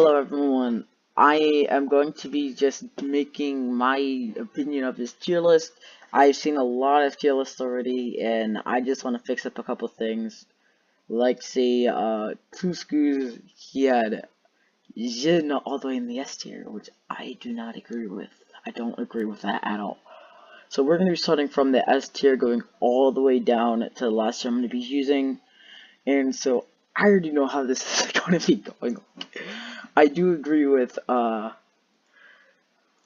Hello everyone. I am going to be just making my opinion of this tier list. I've seen a lot of tier lists already, and I just want to fix up a couple things. Like say, Kusku's, he had Jin all the way in the S tier, which I do not agree with. I don't agree with that at all. So we're going to be starting from the S tier, going all the way down to the last tier I'm going to be using. And so I already know how this is going to be going. I do agree with, what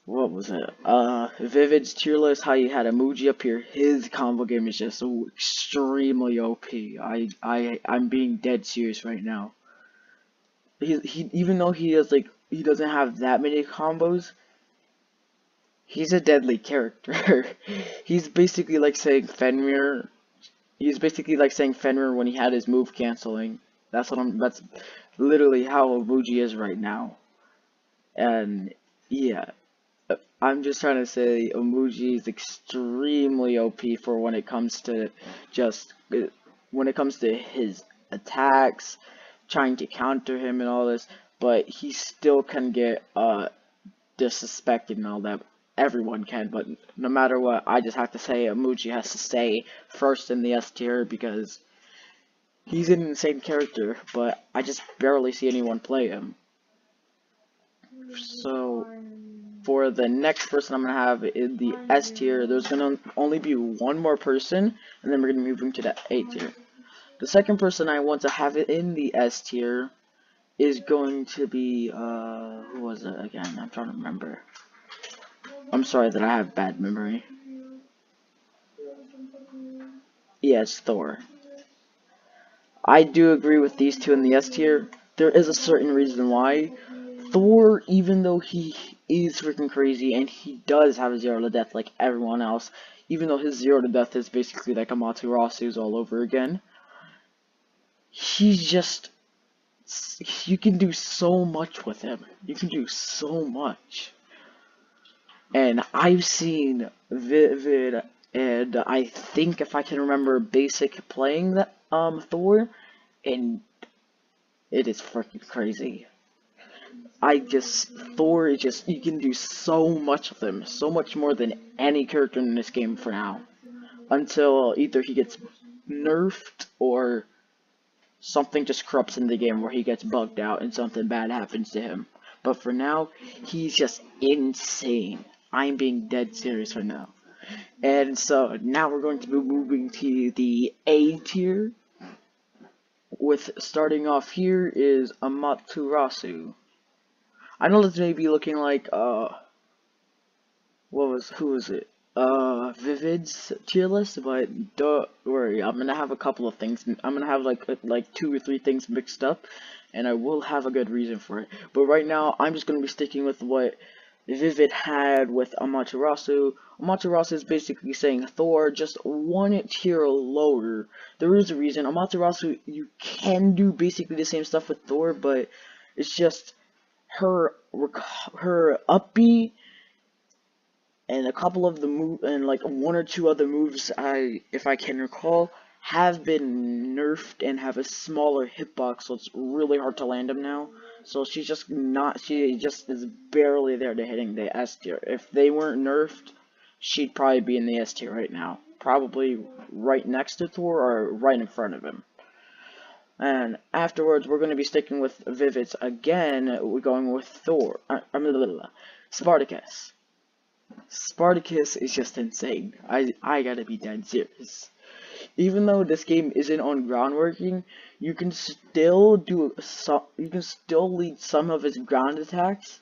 was it? Vivid's tier list, how you had emoji up here. His combo game is just so extremely OP. I'm being dead serious right now. He even though he has he doesn't have that many combos, he's a deadly character. He's basically like saying Fenrir. He's basically like saying Fenrir when he had his move canceling. That's literally how emoji is right now. And yeah. I'm just trying to say emoji is extremely OP for when it comes to just when it comes to his attacks, trying to counter him and all this, but he still can get disrespected and all that. Everyone can, but no matter what, I just have to say emoji has to stay first in the S tier because he's an insane character, but I just barely see anyone play him. So for the next person I'm gonna have in the S tier, there's gonna only be one more person, and then we're gonna move him to the A tier. The second person I want to have it in the S tier is going to be who was it again? I'm trying to remember. I'm sorry that I have bad memory. Yes, Thor. I do agree with these two in the S tier. There is a certain reason why. Thor, even though he is freaking crazy and he does have a 0 to death like everyone else, even though his 0 to death is basically like Amaterasu's all over again, he's just, you can do so much with him. You can do so much. And I've seen Vivid, and I think if I can remember Basic playing that Thor, and it is freaking crazy. Thor is just, you can do so much with him, so much more than any character in this game for now. Until either he gets nerfed or something just corrupts in the game where he gets bugged out and something bad happens to him. But for now, he's just insane. I'm being dead serious right now. And so now we're going to be moving to the A tier. With starting off here is Amaterasu. I know this may be looking like who was it? Vivid's tier list, but don't worry, I'm gonna have a couple of things. I'm gonna have like 2 or 3 things mixed up, and I will have a good reason for it. But right now, I'm just gonna be sticking with what Vivid had with Amaterasu. Amaterasu is basically saying Thor just one tier lower. There is a reason. Amaterasu, you can do basically the same stuff with Thor, but it's just her up-B and a couple of the move and like 1 or 2 other moves if I can recall, have been nerfed and have a smaller hitbox, so it's really hard to land them now. So she just is barely there to hitting the S tier. If they weren't nerfed, she'd probably be in the S tier right now. Probably right next to Thor or right in front of him. And afterwards, we're going to be sticking with Vivids again. We're going with Thor. Spartacus. Spartacus is just insane. I gotta be dead serious. Even though this game isn't on groundworking, you can still lead some of his ground attacks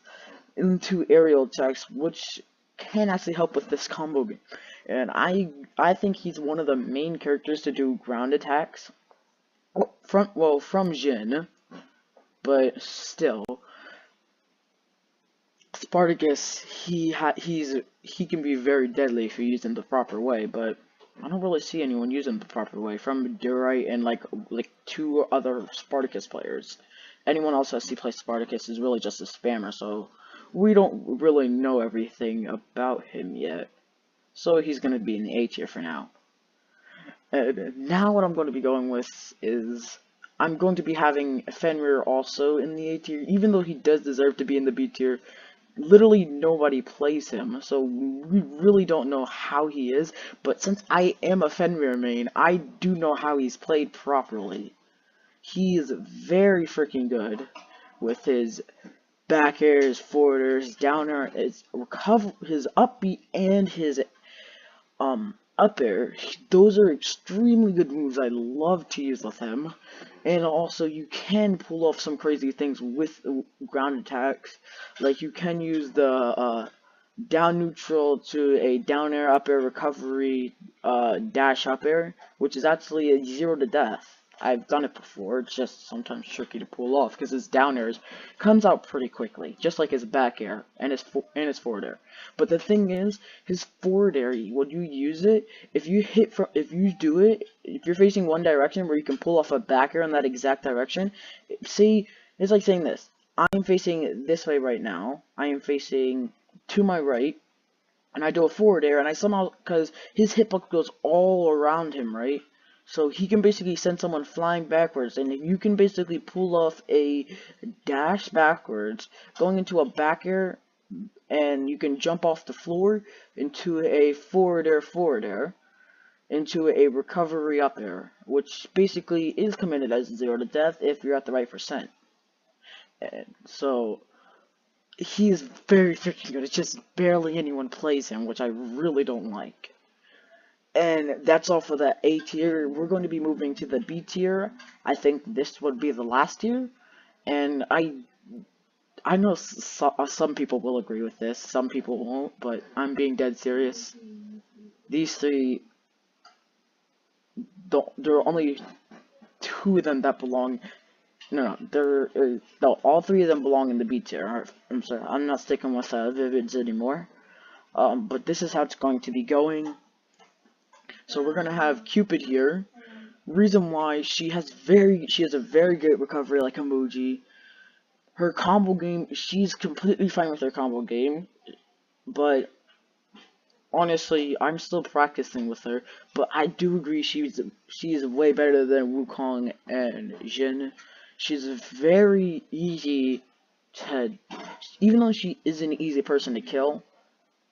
into aerial attacks, which can actually help with this combo game. And I think he's one of the main characters to do ground attacks. From Jin, but still. Spartacus, he can be very deadly if you use him the proper way, but I don't really see anyone use him the proper way from Durai and like 2 other Spartacus players. Anyone else I see play Spartacus is really just a spammer, so we don't really know everything about him yet. So he's gonna be in the A tier for now. And now what I'm going to be going with is I'm going to be having Fenrir also in the A tier, even though he does deserve to be in the B tier. Literally nobody plays him, so we really don't know how he is, but since I am a Fenrir main, I do know how he's played properly. He is very freaking good with his back air, his forward air, his down air, his recover, his upbeat, and his up air. Those are extremely good moves. I love to use with him. And also, you can pull off some crazy things with ground attacks. Like, you can use the down neutral to a down air, up air, recovery, dash up air, which is actually a 0 to death. I've done it before, it's just sometimes tricky to pull off, because his down air comes out pretty quickly, just like his back air, and his forward air. But the thing is, his forward air, when you use it, if you if you're facing one direction where you can pull off a back air in that exact direction, see, it's like saying this. I am facing this way right now, I am facing to my right, and I do a forward air, and I somehow, because his hitbox goes all around him, right? So he can basically send someone flying backwards, and you can basically pull off a dash backwards, going into a back air, and you can jump off the floor into a forward air, into a recovery up air, which basically is committed as 0 to death if you're at the right percent. And so he's very freaking good. It's just barely anyone plays him, which I really don't like. And that's all for the A tier. We're going to be moving to the B tier. I think this would be the last tier. And I know some people will agree with this, some people won't, but I'm being dead serious. These three, there are only two of them that belong. No, all three of them belong in the B tier. I'm sorry, I'm not sticking with Vivids anymore. But this is how it's going to be going. So we're gonna have Cupid here. Reason why she has a very good recovery like emoji. Her combo game, she's completely fine with her combo game, but honestly, I'm still practicing with her. But I do agree she's way better than Wukong and Jin. She's very easy to, even though she is an easy person to kill.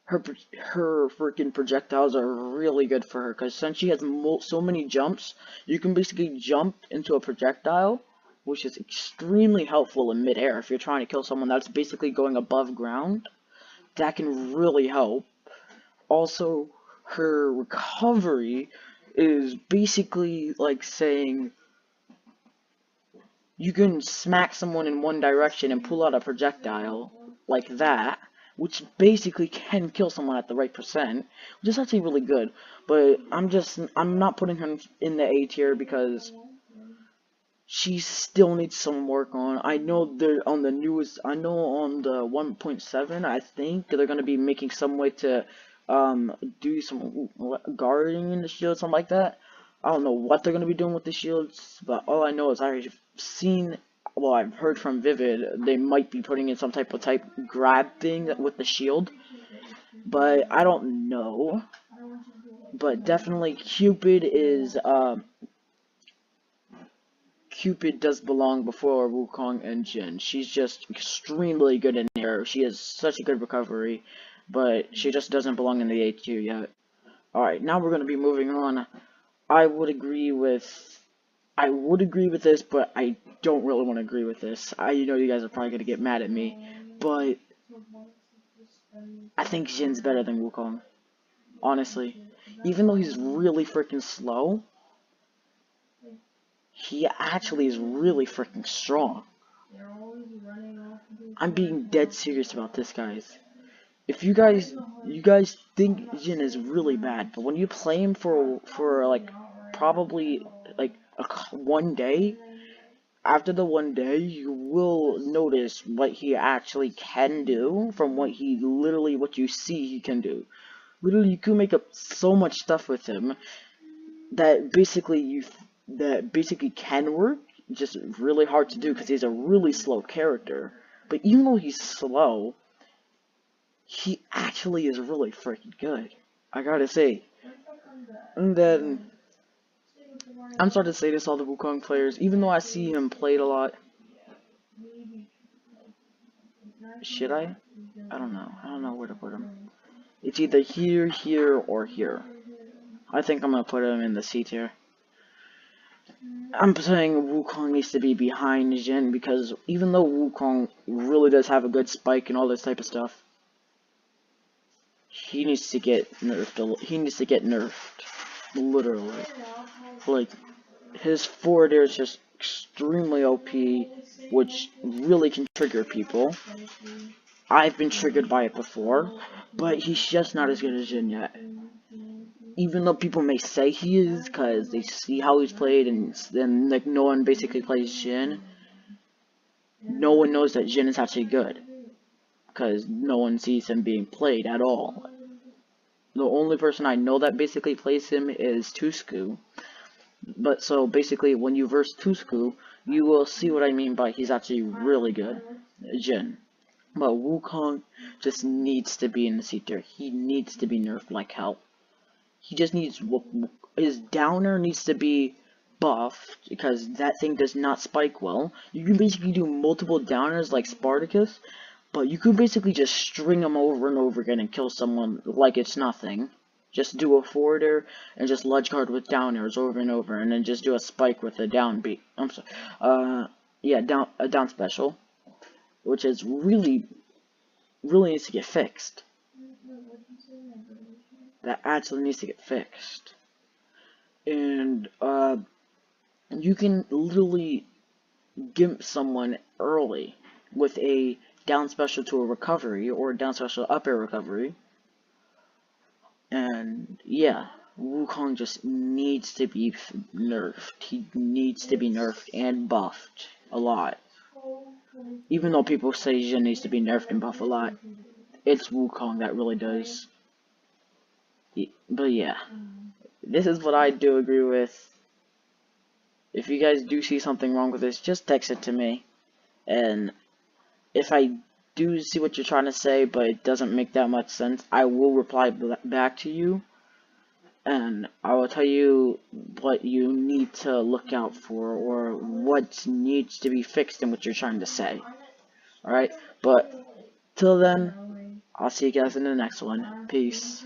Her freaking projectiles are really good for her, because since she has so many jumps, you can basically jump into a projectile, which is extremely helpful in midair if you're trying to kill someone that's basically going above ground. That can really help. Also, her recovery is basically like saying you can smack someone in one direction and pull out a projectile like that, which basically can kill someone at the right percent, which is actually really good. But I'm not putting her in the A tier because she still needs some work on. I know they're on the newest, I know on the 1.7, I think they're going to be making some way to do some guarding in the shield, something like that. I don't know what they're going to be doing with the shields, but all I know is I've heard from Vivid, they might be putting in some type of grab thing with the shield, but I don't know. But definitely Cupid does belong before Wukong and Jin. She's just extremely good in air. She has such a good recovery, but she just doesn't belong in the A tier yet. Alright, now we're going to be moving on. I would agree with this, but I don't really want to agree with this. You know you guys are probably going to get mad at me, but I think Jin's better than Wukong. Honestly. Even though he's really freaking slow, he actually is really freaking strong. I'm being dead serious about this, guys. If you guys think Jin is really bad, but when you play him for like probably like one day, after the one day, you will notice what he actually can do from what you see he can do. Literally, you can make up so much stuff with him that basically can work, just really hard to do because he's a really slow character. But even though he's slow, he actually is really freaking good, I gotta say. And then I'm starting to say this all the Wukong players, even though I see him played a lot. Should I? I don't know. I don't know where to put him. It's either here, here, or here. I think I'm gonna put him in the C tier. I'm saying Wukong needs to be behind Jin because even though Wukong really does have a good spike and all this type of stuff, he needs to get nerfed. He needs to get nerfed, literally. Like his forward air is just extremely OP, which really can trigger people. I've been triggered by it before, but he's just not as good as Jin yet. Even though people may say he is, because they see how he's played, and then like no one basically plays Jin, no one knows that Jin is actually good, because no one sees him being played at all. The only person I know that basically plays him is Tusku, but so basically when you verse Tusku, you will see what I mean by he's actually really good, Jin. But Wukong just needs to be in the C tier. He needs to be nerfed like hell. He just needs, his downer needs to be buffed, because that thing does not spike well. You can basically do multiple downers like Spartacus, but you can basically just string them over and over again and kill someone like it's nothing. Just do a forwarder and just ledge guard with downers over and over, and then just do a spike with a down beat. I'm sorry, yeah, a down special, which is really needs to get fixed. That actually needs to get fixed. And you can literally gimp someone early with a down special to a recovery or a down special up air recovery. And yeah, Wukong just needs to be nerfed. He needs to be nerfed and buffed a lot. Even though people say Jin needs to be nerfed and buffed a lot, it's Wukong that really does. But yeah, this is what I do agree with. If you guys do see something wrong with this, just text it to me. And if I do see what you're trying to say, but it doesn't make that much sense, I will reply back to you. And I will tell you what you need to look out for, or what needs to be fixed in what you're trying to say. Alright? But, till then, I'll see you guys in the next one. Peace.